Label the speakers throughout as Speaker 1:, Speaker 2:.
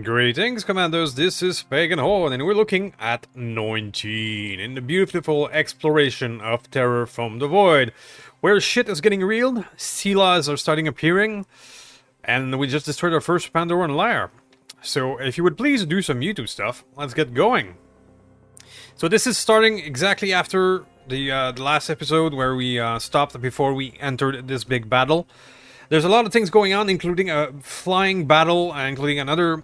Speaker 1: Greetings, Commandos, this is Pagan Horde, and we're looking at 19 in the beautiful exploration of Terror from the Void, where shit is getting real, Silas are starting appearing, and we just destroyed our first Pandoran lair. So if you would please do some YouTube stuff, let's get going. So this is starting exactly after the last episode where we stopped before we entered this big battle. There's a lot of things going on, including a flying battle, including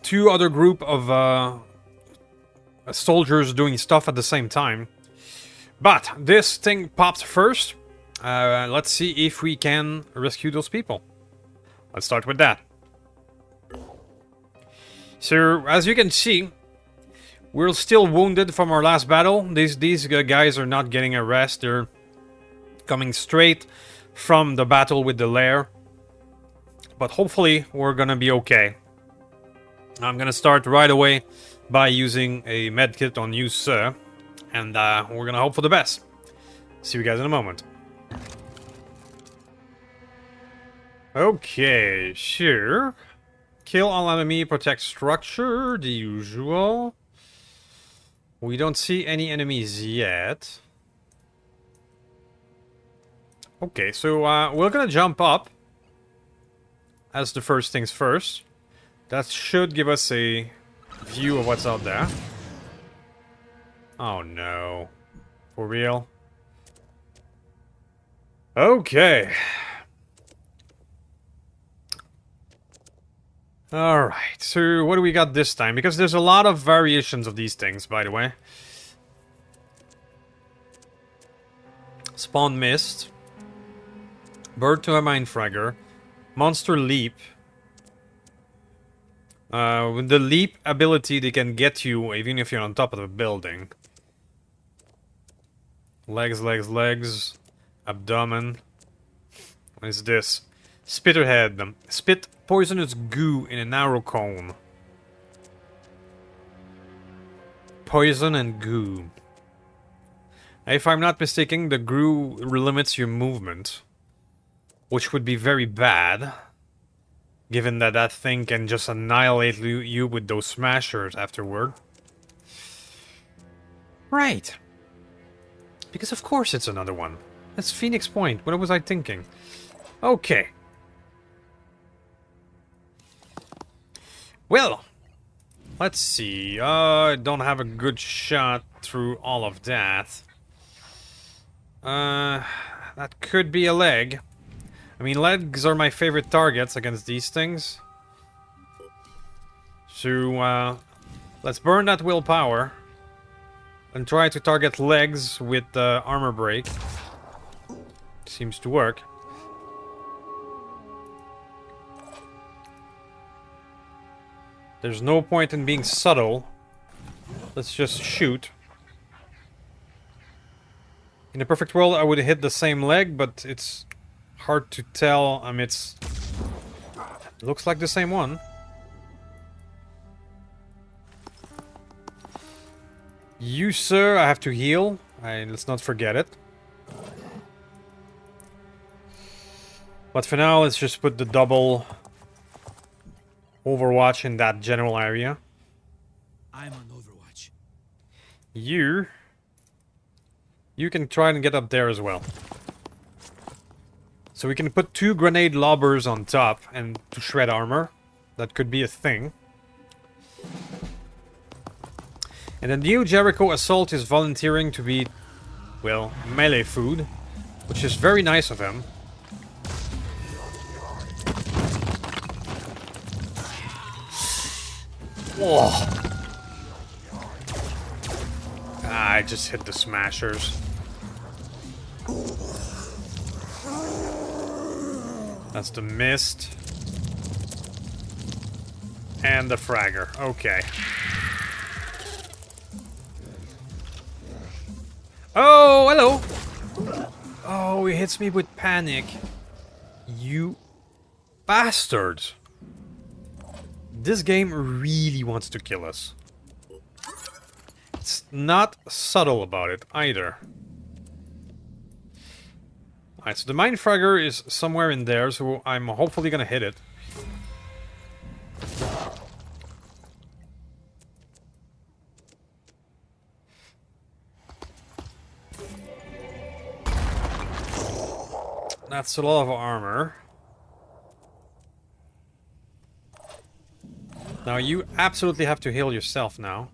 Speaker 1: two other group of soldiers doing stuff at the same time. But this thing popped first. Let's see if we can rescue those people. Let's start with that. So, as you can see, we're still wounded from our last battle. These guys are not getting a rest. They're coming straight from the battle with the lair. But hopefully, we're gonna be okay. I'm gonna start right away by using a medkit on you, sir. And we're gonna hope for the best. See you guys in a moment. Okay, sure. Kill all enemy, protect structure, the usual. We don't see any enemies yet. Okay, so we're gonna jump up as the first things first. That should give us a view of what's out there. Oh no. For real? Okay. Alright, so what do we got this time? Because there's a lot of variations of these things, by the way. Spawn Mist. Bird to a Mindfragger. Monster Leap. With the leap ability, they can get you even if you're on top of a building. Legs, legs, legs. Abdomen. What is this? Spitterhead. Spit poisonous goo in a narrow cone. Poison and goo. If I'm not mistaken, the goo limits your movement. Which would be very bad. Given that that thing can just annihilate you with those smashers afterward. Right. Because of course it's another one. That's Phoenix Point. What was I thinking? Okay. Well. Let's see. I don't have a good shot through all of that. That could be a leg. I mean, legs are my favorite targets against these things. So, let's burn that willpower. And try to target legs with armor break. Seems to work. There's no point in being subtle. Let's just shoot. In a perfect world, I would hit the same leg, but it's hard to tell. I mean, it looks like the same one. You, sir, I have to heal. Let's not forget it. But for now, let's just put the double Overwatch in that general area.
Speaker 2: I'm on Overwatch.
Speaker 1: You can try and get up there as well. So we can put 2 grenade lobbers on top and to shred armor. That could be a thing. And the new Jericho Assault is volunteering to be, well, melee food. Which is very nice of him. Oh. I just hit the smashers. That's the mist. And the fragger. Okay. Oh, hello! Oh, he hits me with panic. You bastards. This game really wants to kill us. It's not subtle about it either. Alright, so the Mindfragger is somewhere in there, so I'm hopefully gonna hit it. That's a lot of armor. Now you absolutely have to heal yourself now.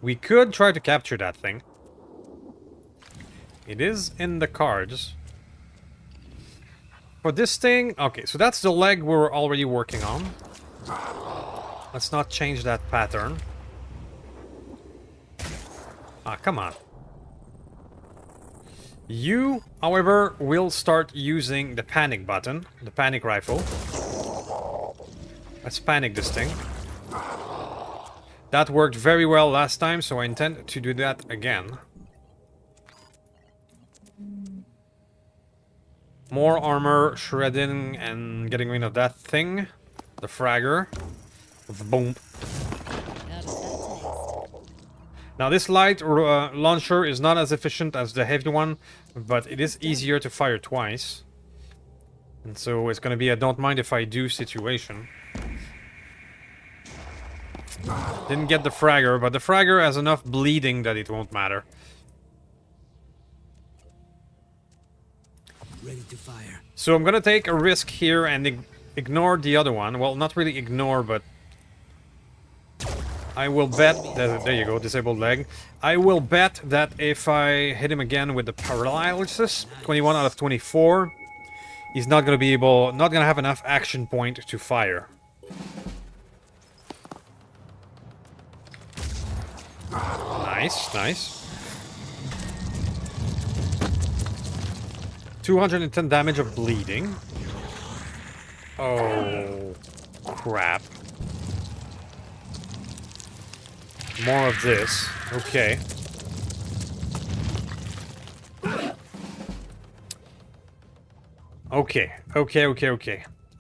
Speaker 1: We could try to capture that thing. It is in the cards. For this thing... Okay, so that's the leg we're already working on. Let's not change that pattern. Ah, come on. You, however, will start using the panic button. The panic rifle. Let's panic this thing. That worked very well last time, so I intend to do that again. More armor, shredding, and getting rid of that thing. The fragger. Boom. Now this light launcher is not as efficient as the heavy one, but it is easier to fire twice. And so it's gonna be a don't mind if I do situation. Didn't get the fragger, but the fragger has enough bleeding that it won't matter.
Speaker 2: Ready to fire.
Speaker 1: So I'm gonna take a risk here and ignore the other one. Well, not really ignore, but I will bet that, there you go, disabled leg. I will bet that if I hit him again with the paralysis, 21 out of 24, he's not gonna be able, not gonna have enough action point to fire. Nice, nice. 210 damage of bleeding. Oh, crap. More of this. Okay. Okay.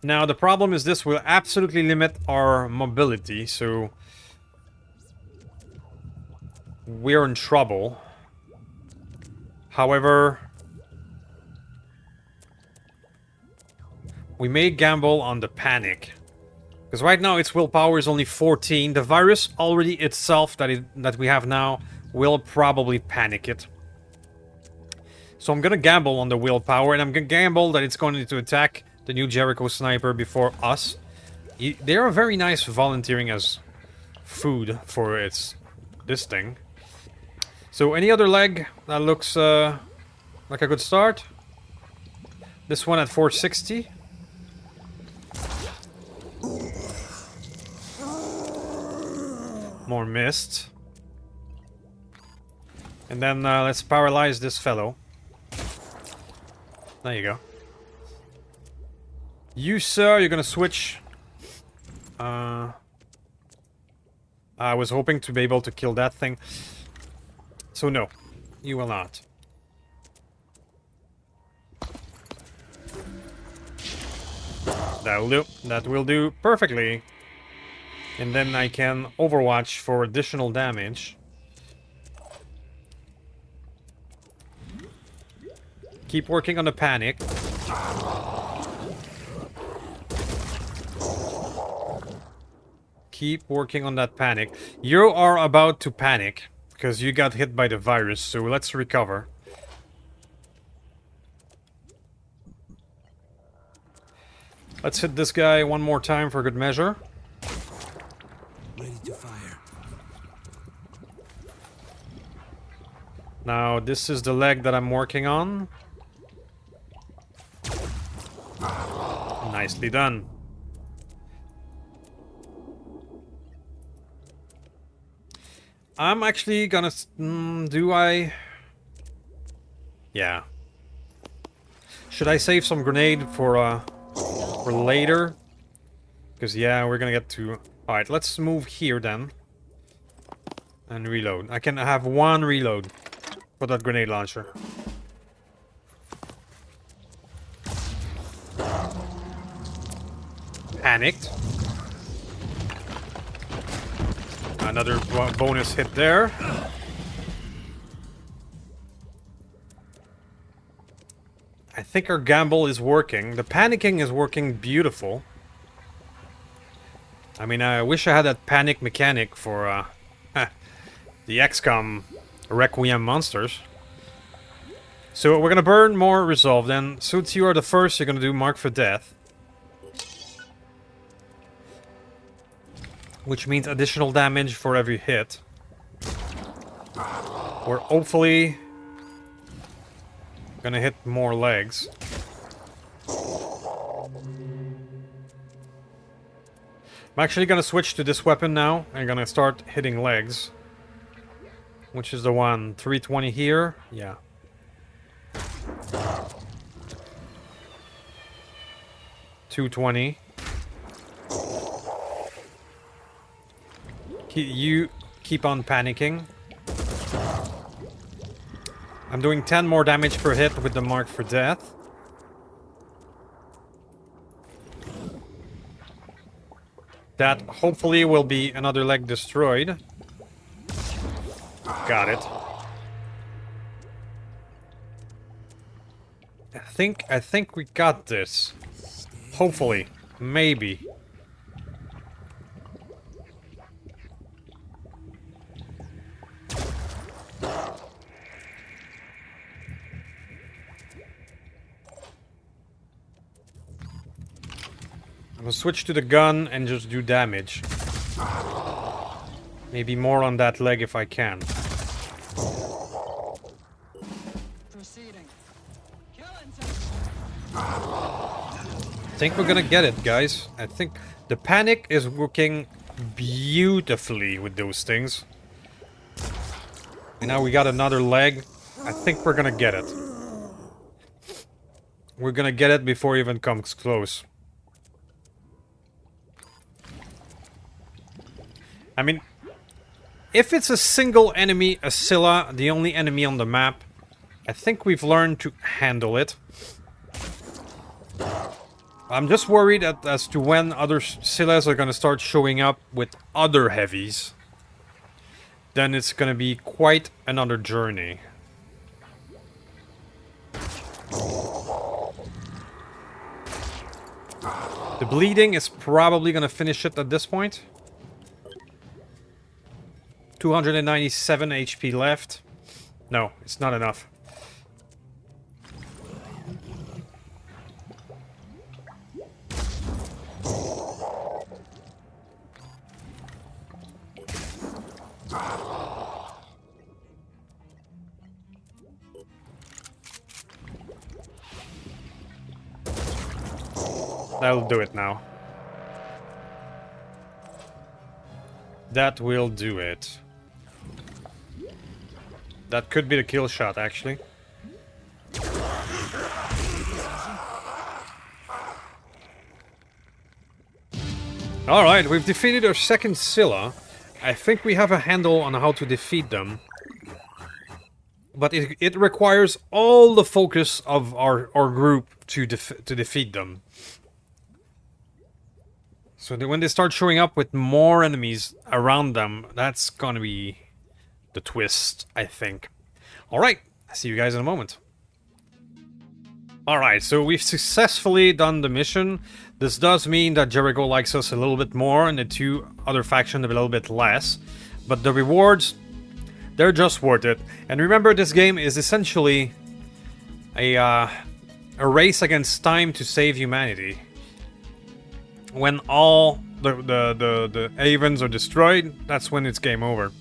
Speaker 1: Now, the problem is this will absolutely limit our mobility, so... we're in trouble. However... we may gamble on the panic. Because right now its willpower is only 14. The virus already itself that we have now will probably panic it. So I'm gonna gamble on the willpower, and I'm gonna gamble that it's going to attack the new Jericho sniper before us. They are very nice volunteering as food for this thing. So any other leg that looks like a good start? This one at 460. More mist. And then let's paralyze this fellow. There you go. You, sir, you're gonna switch. I was hoping to be able to kill that thing. So no, you will not. That will do. That will do perfectly. And then I can overwatch for additional damage. Keep working on the panic. Keep working on that panic. You are about to panic because you got hit by the virus, so let's recover. Let's hit this guy one more time for good measure.
Speaker 2: Ready to fire.
Speaker 1: Now, this is the leg that I'm working on. Nicely done. I'm actually gonna... do I... Yeah. Should I save some grenade for later? Because, yeah, we're gonna get to... Alright, let's move here then. And reload. I can have one reload for that grenade launcher. Panicked. Another bonus hit there. I think our gamble is working. The panicking is working beautiful. I mean, I wish I had that panic mechanic for the Xcom Requiem monsters. So we're gonna burn more resolve then. Since you are the first, you're gonna do Mark for Death. Which means additional damage for every hit. We're hopefully gonna hit more legs. I'm actually gonna switch to this weapon now and gonna start hitting legs. Which is the one? 320 here? Yeah. $220. You keep on panicking. I'm doing 10 more damage per hit with the Mark for Death. That hopefully will be another leg destroyed. Got it. I think we got this. Hopefully. Maybe. I'm gonna switch to the gun and just do damage. Maybe more on that leg if I can.
Speaker 3: Proceeding.
Speaker 1: I think we're gonna get it, guys. I think the panic is working beautifully with those things. And now we got another leg. I think we're gonna get it. We're gonna get it before it even comes close. I mean, if it's a single enemy, a Scylla, the only enemy on the map, I think we've learned to handle it. I'm just worried as to when other Scyllas are going to start showing up with other heavies. Then it's going to be quite another journey. The bleeding is probably going to finish it at this point. 297 HP left. No, it's not enough. That'll do it now. That will do it. That could be the kill shot, actually. Alright, we've defeated our second Scylla. I think we have a handle on how to defeat them. But it requires all the focus of our group to defeat them. So when they start showing up with more enemies around them, that's gonna be the twist, I think. Alright, see you guys in a moment. Alright, so we've successfully done the mission. This does mean that Jericho likes us a little bit more and the two other factions a little bit less. But the rewards, they're just worth it. And remember, this game is essentially a race against time to save humanity. When all the havens are destroyed, that's when it's game over.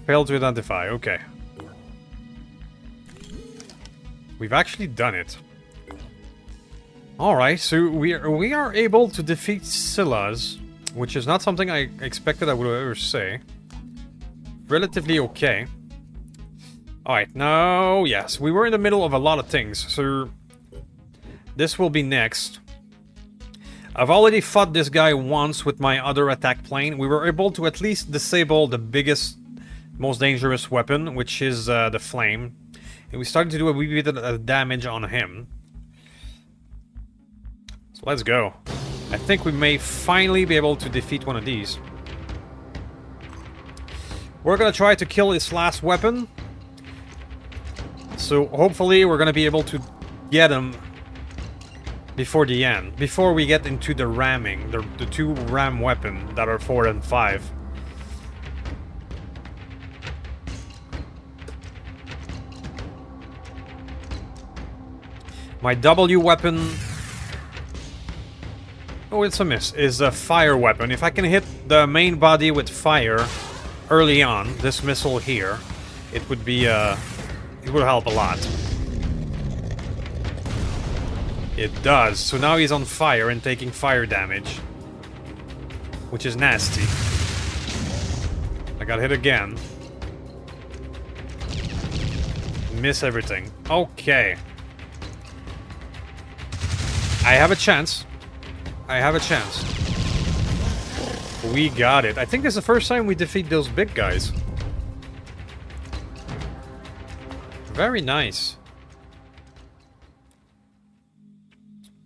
Speaker 1: Failed to identify, okay. We've actually done it. Alright, so we are able to defeat Scyllas, which is not something I expected I would ever say. Relatively okay. Alright, now, yes, we were in the middle of a lot of things, so this will be next. I've already fought this guy once with my other attack plane. We were able to at least disable the biggest, most dangerous weapon, which is the flame. And we started to do a wee bit of damage on him. So let's go. I think we may finally be able to defeat one of these. We're gonna try to kill his last weapon. So So hopefully we're gonna be able to get them before the end. Before we get into the ramming. The two ram weapons that are 4 and 5. My W weapon... Oh, it's a miss. Is a fire weapon. If I can hit the main body with fire early on, this missile here, it would be, it would help a lot. It does. So now he's on fire and taking fire damage. Which is nasty. I got hit again. Miss everything. Okay. I have a chance. I have a chance. We got it. I think this is the first time we defeat those big guys. Very nice.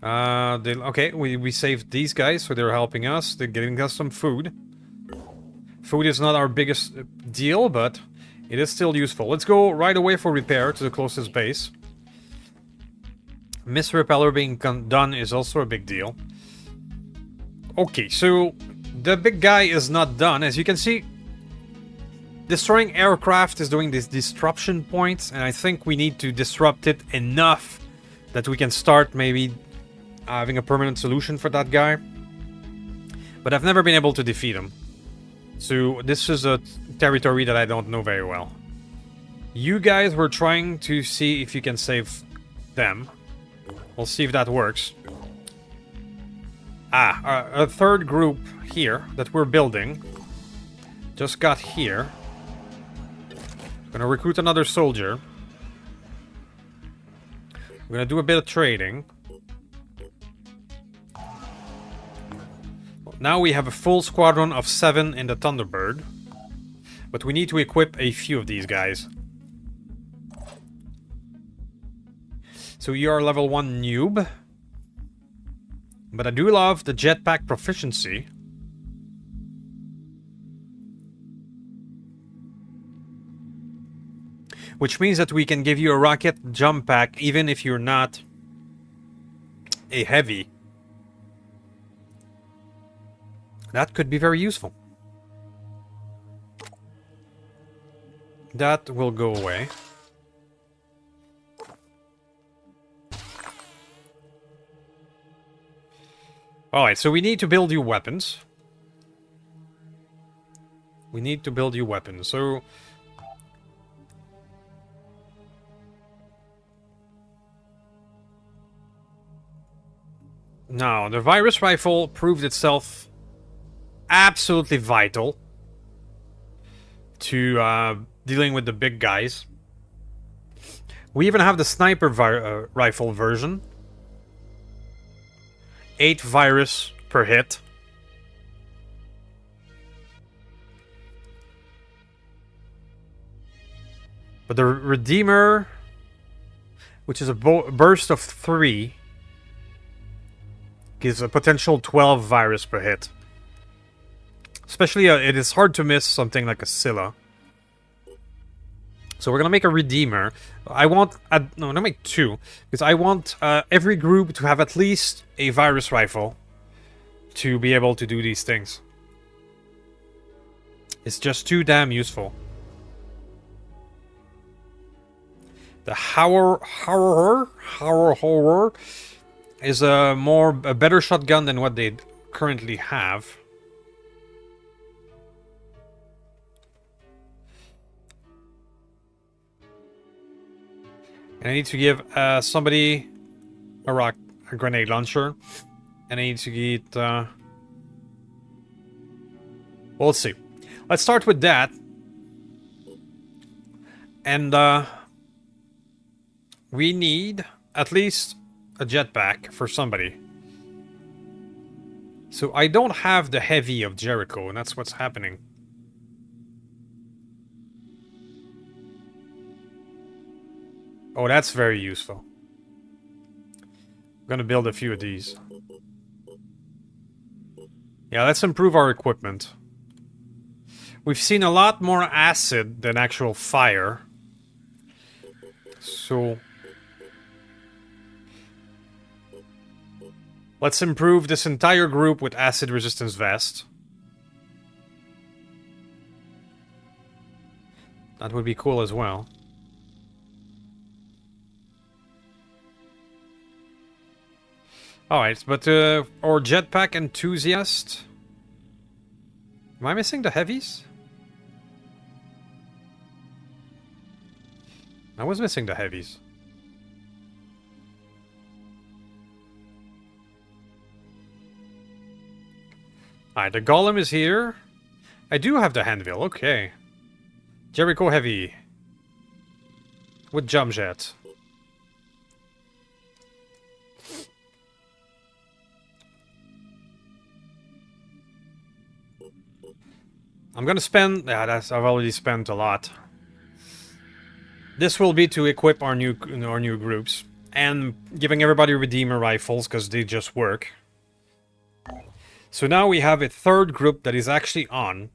Speaker 1: Okay, we saved these guys, so they're helping us. They're giving us some food. Food is not our biggest deal, but it is still useful. Let's go right away for repair to the closest base. Miss repeller being done is also a big deal. Okay, so the big guy is not done. As you can see, destroying aircraft is doing these disruption points, and I think we need to disrupt it enough that we can start maybe having a permanent solution for that guy. But I've never been able to defeat him. So this is a territory that I don't know very well. You guys were trying to see if you can save them. We'll see if that works. A third group here that we're building just got here. Gonna recruit another soldier. We're gonna do a bit of trading. Now we have a full squadron of 7 in the Thunderbird. But we need to equip a few of these guys. So you are level 1 noob. But I do love the jetpack proficiency. Which means that we can give you a rocket jump pack even if you're not a heavy. That could be very useful. That will go away. Alright, so we need to build you weapons. We need to build you weapons, so... Now, the virus rifle proved itself absolutely vital to dealing with the big guys. We even have the sniper rifle version. 8 virus per hit. But the Redeemer, which is a burst of 3, gives a potential 12 virus per hit. Especially, it is hard to miss something like a Scylla. So we're gonna make a Redeemer. I want... no, I'm gonna make 2. Because I want every group to have at least a virus rifle to be able to do these things. It's just too damn useful. The Horror is a better shotgun than what they currently have. And I need to give somebody a grenade launcher. And I need to get... well, let's see. Let's start with that. And we need at least a jetpack for somebody. So I don't have the heavy of Jericho, and that's what's happening. Oh, that's very useful. I'm gonna build a few of these. Yeah, let's improve our equipment. We've seen a lot more acid than actual fire. So let's improve this entire group with acid resistance vest. That would be cool as well. Alright, but our jetpack enthusiast. Am I missing the heavies? I was missing the heavies. Alright, the golem is here. I do have the handbill, okay. Jericho heavy. With jump jet. I'm gonna spend... Yeah, I've already spent a lot. This will be to equip our new groups. And giving everybody Redeemer rifles, because they just work. So now we have a third group that is actually on.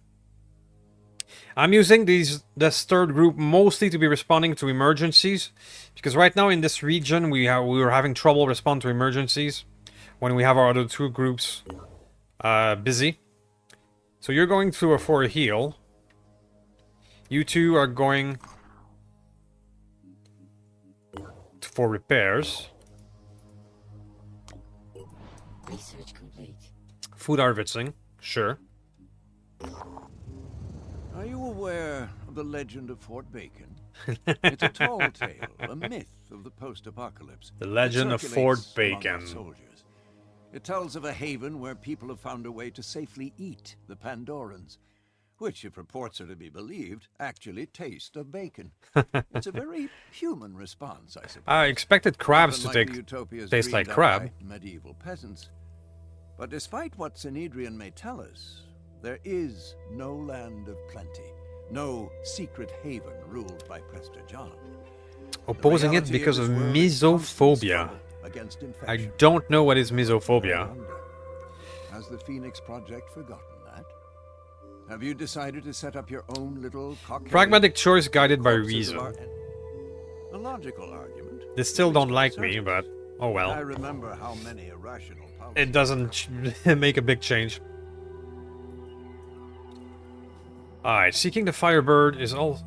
Speaker 1: I'm using this third group mostly to be responding to emergencies. Because right now in this region we were having trouble responding to emergencies. When we have our other two groups busy. So you're going through for a heal. You two are going for repairs.
Speaker 4: Research complete.
Speaker 1: Food harvesting, sure.
Speaker 5: Are you aware of the legend of Fort Bacon? It's a tall tale, a myth of the post-apocalypse.
Speaker 1: The legend of Fort Bacon.
Speaker 5: Soldiers. It tells of a haven where people have found a way to safely eat the Pandorans, which, if reports are to be believed, actually taste of bacon. It's a very human response, I suppose.
Speaker 1: I expected crabs to
Speaker 5: Not unlike the
Speaker 1: taste
Speaker 5: utopias
Speaker 1: like
Speaker 5: dreamed of
Speaker 1: crab.
Speaker 5: by medieval peasants. But despite what Sanhedrian may tell us, there is no land of plenty, no secret haven ruled by Prester John.
Speaker 1: Opposing it because of misophobia. I don't know what is misophobia.
Speaker 5: Has the Phoenix Project forgotten that? Have you decided to set up your own little cocktail?
Speaker 1: Pragmatic choice guided by reason.
Speaker 5: A logical argument.
Speaker 1: They still don't like me, but oh
Speaker 5: I
Speaker 1: well.
Speaker 5: remember how many irrational powers.
Speaker 1: It doesn't make a big change. Alright, seeking the Firebird is all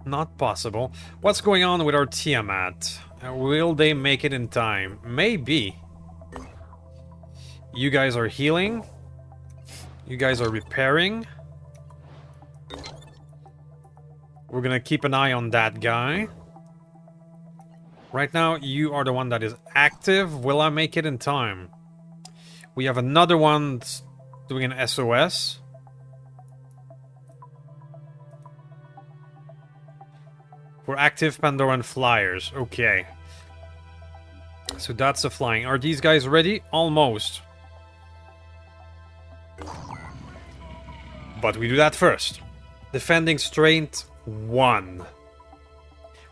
Speaker 1: not possible. What's going on with our Tiamat? Will they make it in time? Maybe. You guys are healing. You guys are repairing. We're gonna keep an eye on that guy. Right now, you are the one that is active. Will I make it in time? We have another one doing an SOS. For active Pandoran flyers. Okay. So that's the flying. Are these guys ready? Almost. But we do that first. Defending strength 1.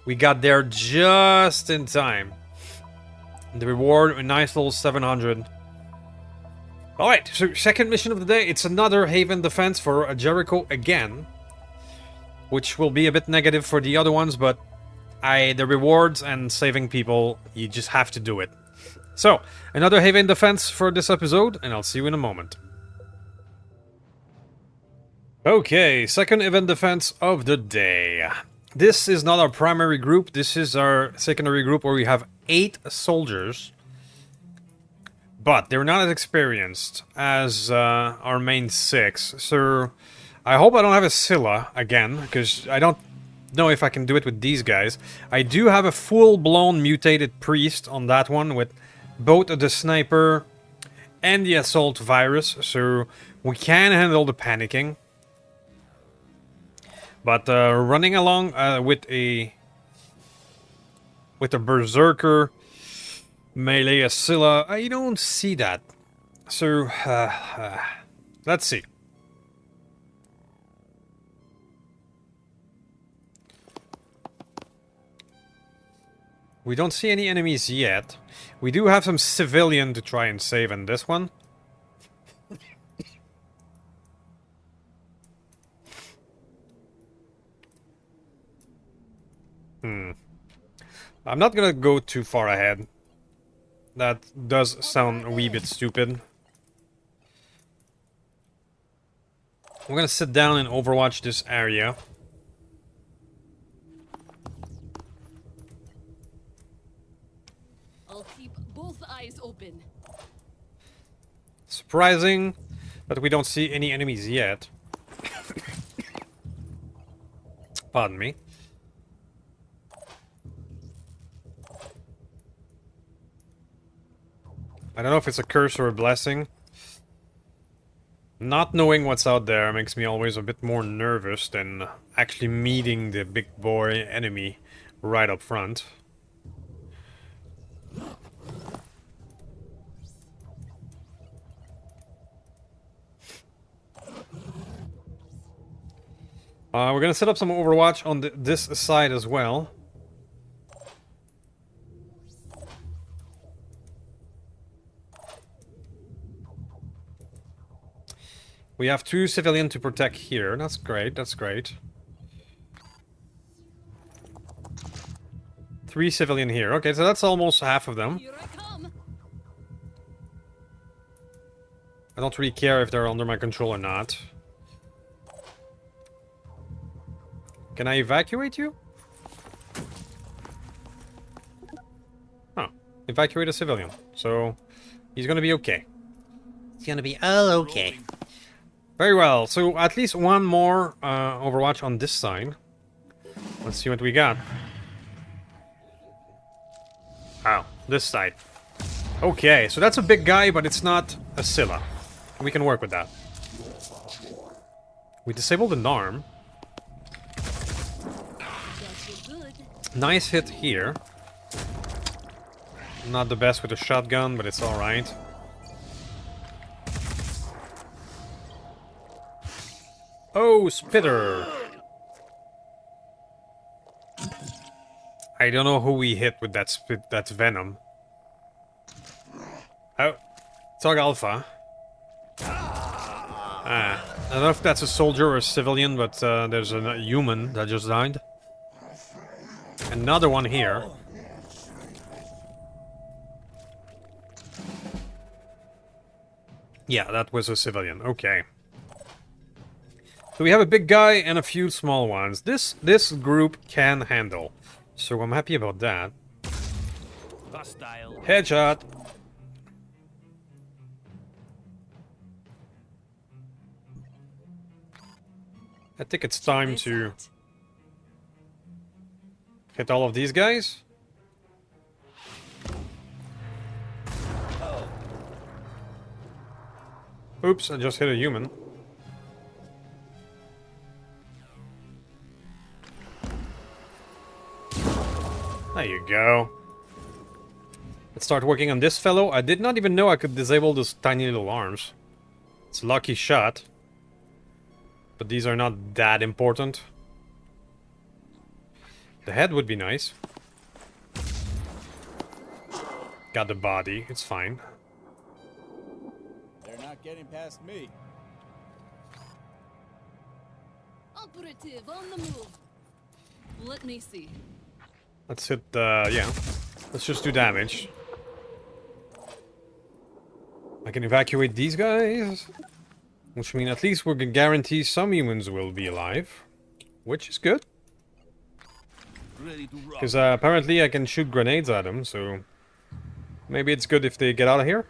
Speaker 1: We got there just in time. The reward, a nice little 700. Alright, so second mission of the day. It's another Haven defense for Jericho again. Which will be a bit negative for the other ones, but the rewards and saving people, you just have to do it. So, another Haven defense for this episode, and I'll see you in a moment. Okay, second event defense of the day. This is not our primary group, this is our secondary group where we have 8 soldiers. But they're not as experienced as our main 6, so I hope I don't have a Scylla again, because I don't know if I can do it with these guys. I do have a full-blown mutated priest on that one with both the sniper and the assault virus, so we can handle the panicking. But running along with a berserker melee Scylla, I don't see that. So let's see. We don't see any enemies yet. We do have some civilian to try and save in this one. I'm not gonna go too far ahead. That does sound a wee bit stupid. I'm gonna sit down and overwatch this area.
Speaker 6: I'll keep both eyes open.
Speaker 1: Surprising that we don't see any enemies yet. Pardon me. I don't know if it's a curse or a blessing. Not knowing what's out there makes me always a bit more nervous than actually meeting the big boy enemy right up front. We're gonna set up some Overwatch on this side as well. We have 2 civilian to protect here. That's great, that's great. 3 civilian here. Okay, so that's almost half of them.
Speaker 6: Here I come.
Speaker 1: I don't really care if they're under my control or not. Can I evacuate you? Oh, evacuate a civilian. So, he's gonna be okay. He's gonna be all okay. Very well, so at least one more Overwatch on this side. Let's see what we got. Oh, this side. Okay, so that's a big guy, but it's not a Scylla. We can work with that. We disabled an arm. Nice hit here. Not the best with a shotgun, but it's alright. Oh, Spitter! I don't know who we hit with that that's Venom. Oh, Tog Alpha. I don't know if that's a soldier or a civilian, but there's a human that just died. Another one here. Yeah, that was a civilian. Okay. So we have a big guy and a few small ones. This group can handle. So I'm happy about that.
Speaker 2: Hostile.
Speaker 1: Headshot. I think it's time to hit all of these guys. Oops, I just hit a human. There you go. Let's start working on this fellow. I did not even know I could disable those tiny little arms. It's a lucky shot. But these are not that important. The head would be nice. Got the body, it's fine.
Speaker 7: They're not getting past me.
Speaker 6: Operative on the move. Let me see.
Speaker 1: Let's hit, yeah. Let's just do damage. I can evacuate these guys. Which means at least we can guarantee some humans will be alive. Which is good. Because apparently I can shoot grenades at them, so... Maybe it's good if they get out of here.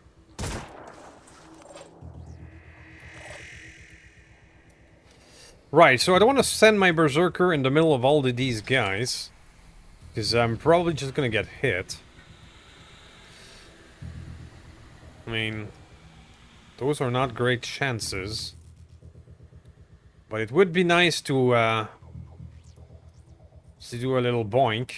Speaker 1: Right, so I don't want to send my Berserker in the middle of all of these guys. Because I'm probably just gonna get hit. I mean... Those are not great chances. But it would be nice to do a little boink.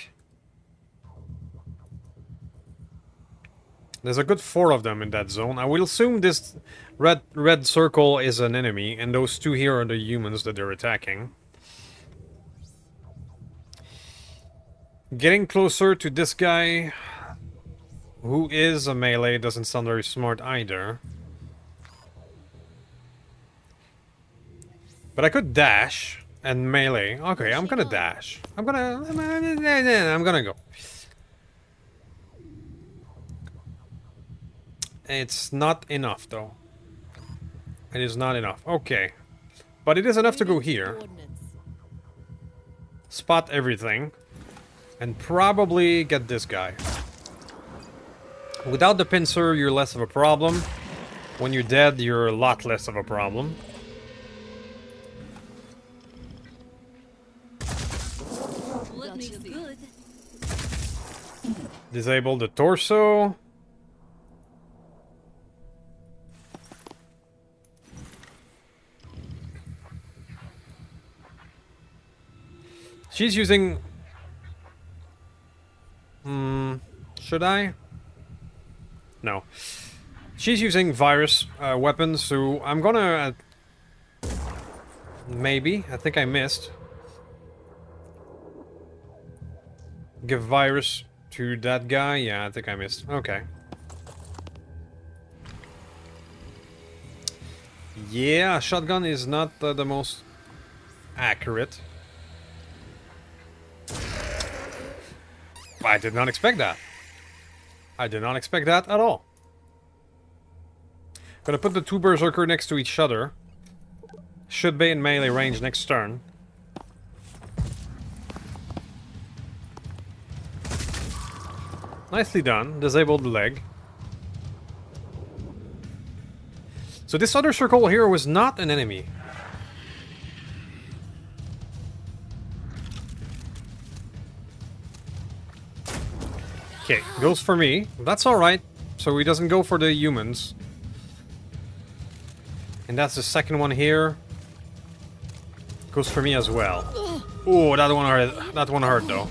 Speaker 1: There's a good 4 of them in that zone. I will assume this red circle is an enemy, and those 2 here are the humans that they're attacking. Getting closer to this guy, who is a melee, doesn't sound very smart either. But I could dash and melee. Okay, I'm gonna dash. I'm gonna go. It's not enough, though. It is not enough. Okay. But it is enough to go here. Spot everything. And probably get this guy. Without the pincer, you're less of a problem. When you're dead, you're a lot less of a problem.
Speaker 6: Let me see. Good.
Speaker 1: Disable the torso. She's using... should I? No. She's using virus weapons, so I'm gonna... maybe. I think I missed. Give virus to that guy. Yeah, I think I missed. Okay. Yeah, shotgun is not the most accurate. I did not expect that. I did not expect that at all. Gonna put the two berserker next to each other. Should be in melee range next turn. Nicely done. Disabled the leg. So this other circle here was not an enemy. Okay, goes for me. That's alright. So he doesn't go for the humans. And that's the second one here. Goes for me as well. Oh, that one hurt. That one hurt though.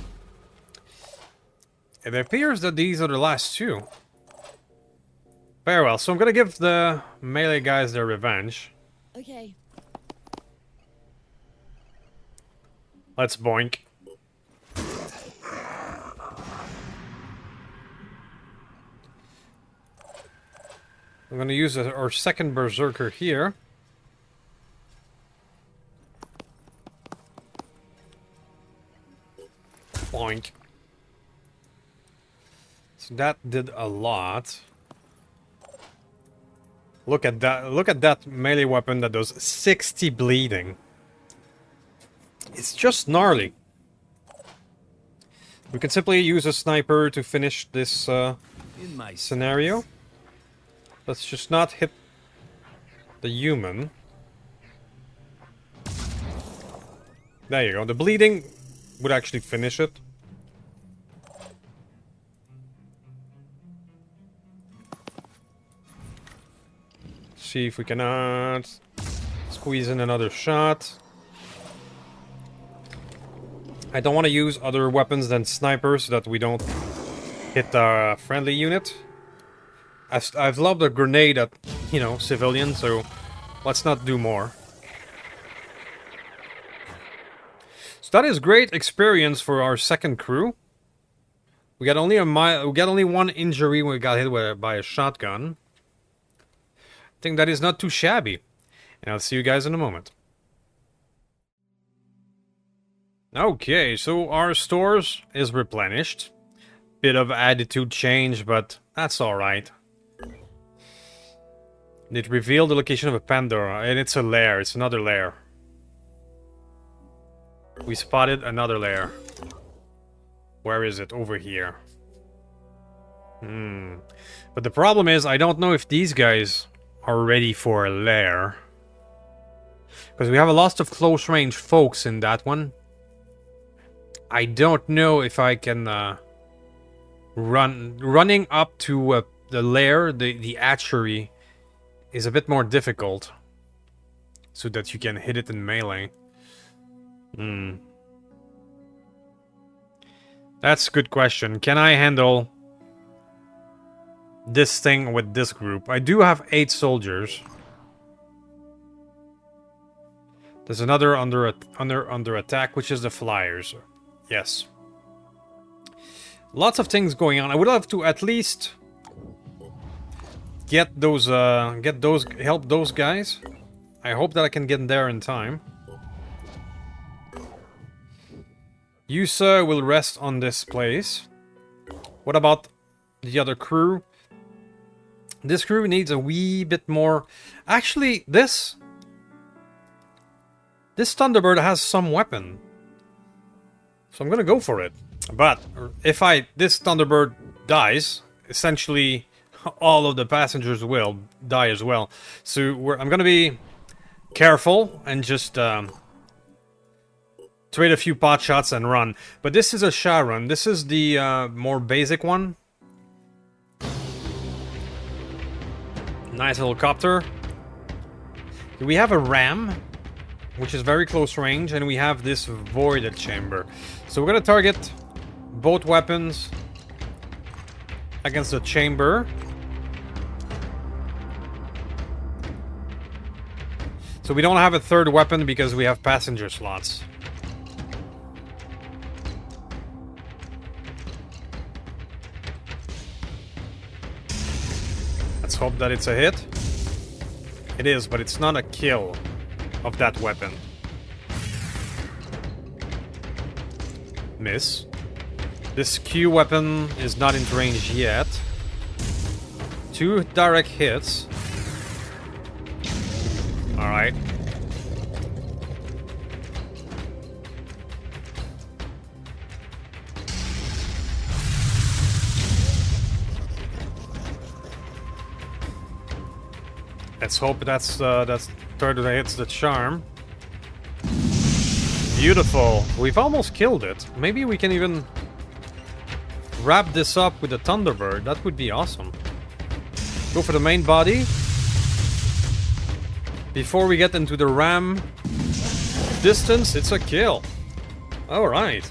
Speaker 1: It appears that these are the last two. Very well, so I'm gonna give the melee guys their revenge.
Speaker 6: Okay.
Speaker 1: Let's boink. I'm gonna use our second berserker here. Boink. So that did a lot. Look at that. Look at that melee weapon that does 60 bleeding. It's just gnarly. We can simply use a sniper to finish this
Speaker 2: In my
Speaker 1: scenario. Let's just not hit the human. There you go. The bleeding would actually finish it. See if we cannot squeeze in another shot. I don't want to use other weapons than snipers so that we don't hit a friendly unit. I've lobbed a grenade at, you know, civilians, so let's not do more. So that is great experience for our second crew. We got only one injury when we got hit by a shotgun. I think that is not too shabby. And I'll see you guys in a moment. Okay, so our stores is replenished. Bit of attitude change, but that's alright. It revealed the location of a Pandora, and it's a lair. It's another lair. We spotted another lair. Where is it? Over here. But the problem is, I don't know if these guys are ready for a lair. Because we have a lot of close range folks in that one. I don't know if I can running up to the lair, the hatchery, is a bit more difficult, so that you can hit it in melee. That's a good question. Can I handle this thing with this group? I do have 8 soldiers. There's another under attack, which is the flyers. Yes. Lots of things going on. I would love to at least help those guys. I hope that I can get there in time. Yusa will rest on this place. What about the other crew? This crew needs a wee bit more. Actually, this Thunderbird has some weapon, so I'm gonna go for it. But if this Thunderbird dies, essentially all of the passengers will die as well. So I'm gonna be careful and just trade a few pot shots and run. But this is a Sharon. This is the more basic one. Nice little copter. We have a ram, which is very close range, and we have this voided chamber. So we're gonna target both weapons against the chamber. So we don't have a third weapon because we have passenger slots. Let's hope that it's a hit. It is, but it's not a kill of that weapon. Miss. This Q weapon is not in range yet. 2 direct hits. Alright. Let's hope that's third that hits the charm. Beautiful. We've almost killed it. Maybe we can even wrap this up with a Thunderbird. That would be awesome. Go for the main body. Before we get into the ram distance, it's a kill. Alright.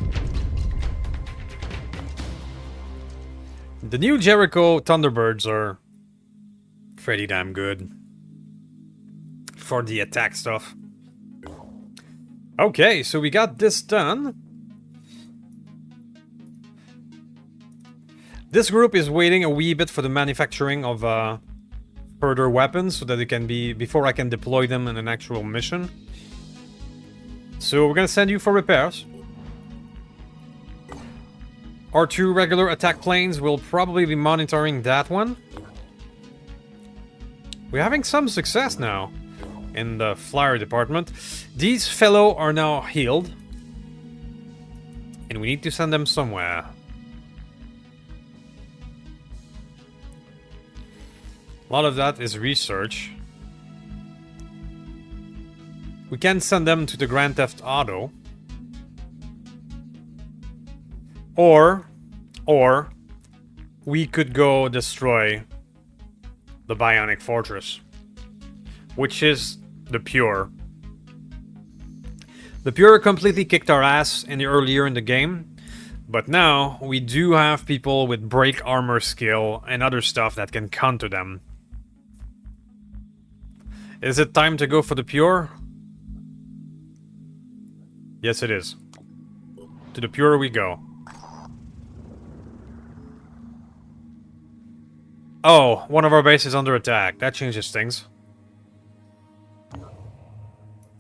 Speaker 1: The new Jericho Thunderbirds are pretty damn good for the attack stuff. Okay, so we got this done. This group is waiting a wee bit for the manufacturing of further weapons so that they can be before I can deploy them in an actual mission. So we're gonna send you for repairs. Our 2 regular attack planes will probably be monitoring that one. We're having some success now in the flyer department. These fellow are now healed, and we need to send them somewhere. A lot of that is research. We can send them to the Grand Theft Auto. Or we could go destroy the Bionic Fortress, which is the Pure. The Pure completely kicked our ass earlier in the game, but now we do have people with break armor skill and other stuff that can counter them. Is it time to go for the Pure? Yes, it is. To the Pure we go. Oh, one of our bases under attack. That changes things.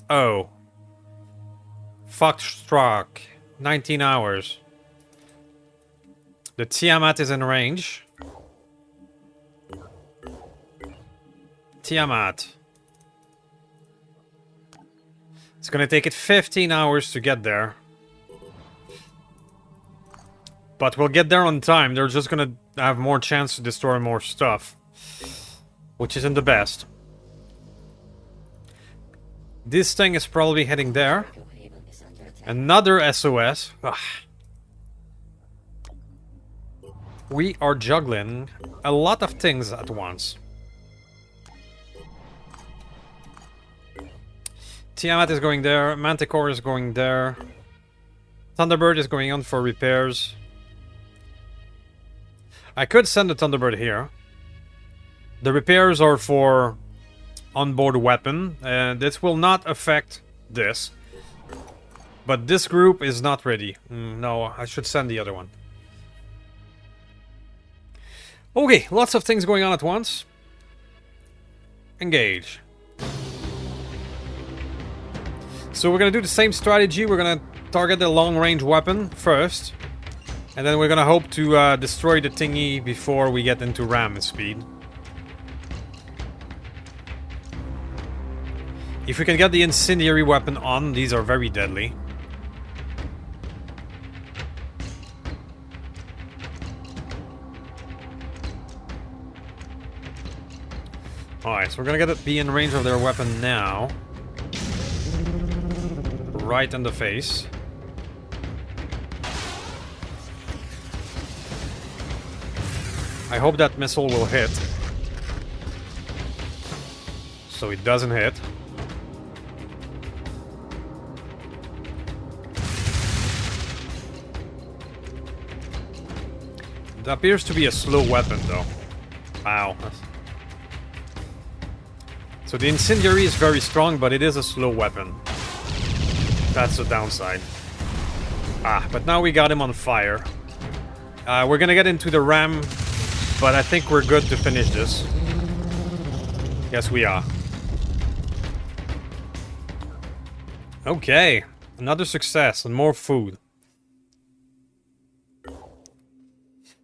Speaker 1: Oh. Foxtrot. 19 hours. The Tiamat is in range. Tiamat. It's gonna take it 15 hours to get there. But we'll get there on time. They're just gonna have more chance to destroy more stuff. Which isn't the best. This thing is probably heading there. Another SOS. Ugh. We are juggling a lot of things at once. Tiamat is going there. Manticore is going there. Thunderbird is going on for repairs. I could send the Thunderbird here. The repairs are for onboard weapon. This will not affect this. But this group is not ready. No, I should send the other one. Okay, lots of things going on at once. Engage. So we're gonna do the same strategy. We're gonna target the long-range weapon first. And then we're gonna hope to destroy the thingy before we get into ram speed. If we can get the incendiary weapon on, these are very deadly. Alright, so we're gonna be in range of their weapon now. Right in the face. I hope that missile will hit. So it doesn't hit. It appears to be a slow weapon though. Wow. So the incendiary is very strong, but it is a slow weapon. That's the downside. Ah, but now we got him on fire. We're gonna get into the ram, but I think we're good to finish this. Yes, we are. Okay, another success and more food.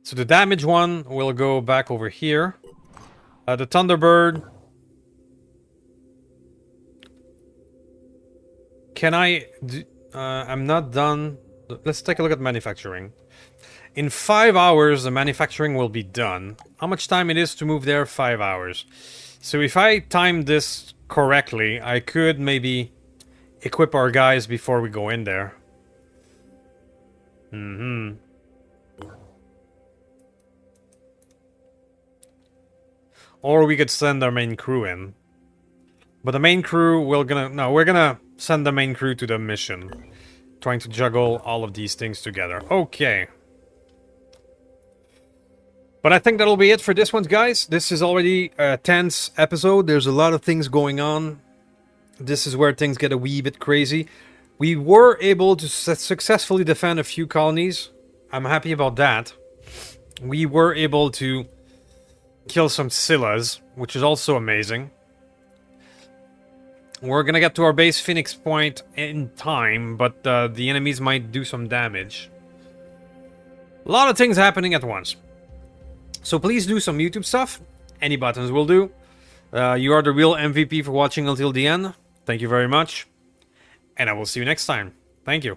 Speaker 1: So the damage one will go back over here. The Thunderbird. Can I... I'm not done. Let's take a look at manufacturing. In 5 hours, the manufacturing will be done. How much time it is to move there? 5 hours. So if I time this correctly, I could maybe equip our guys before we go in there. Or we could send our main crew in. But the main crew, we're gonna send the main crew to the mission. Trying to juggle all of these things together. Okay. But I think that'll be it for this one, guys. This is already a tense episode. There's a lot of things going on. This is where things get a wee bit crazy. We were able to successfully defend a few colonies. I'm happy about that. We were able to kill some Scyllas, which is also amazing. We're gonna get to our base Phoenix Point in time, but the enemies might do some damage. A lot of things happening at once. So please do some YouTube stuff. Any buttons will do. You are the real MVP for watching until the end. Thank you very much. And I will see you next time. Thank you.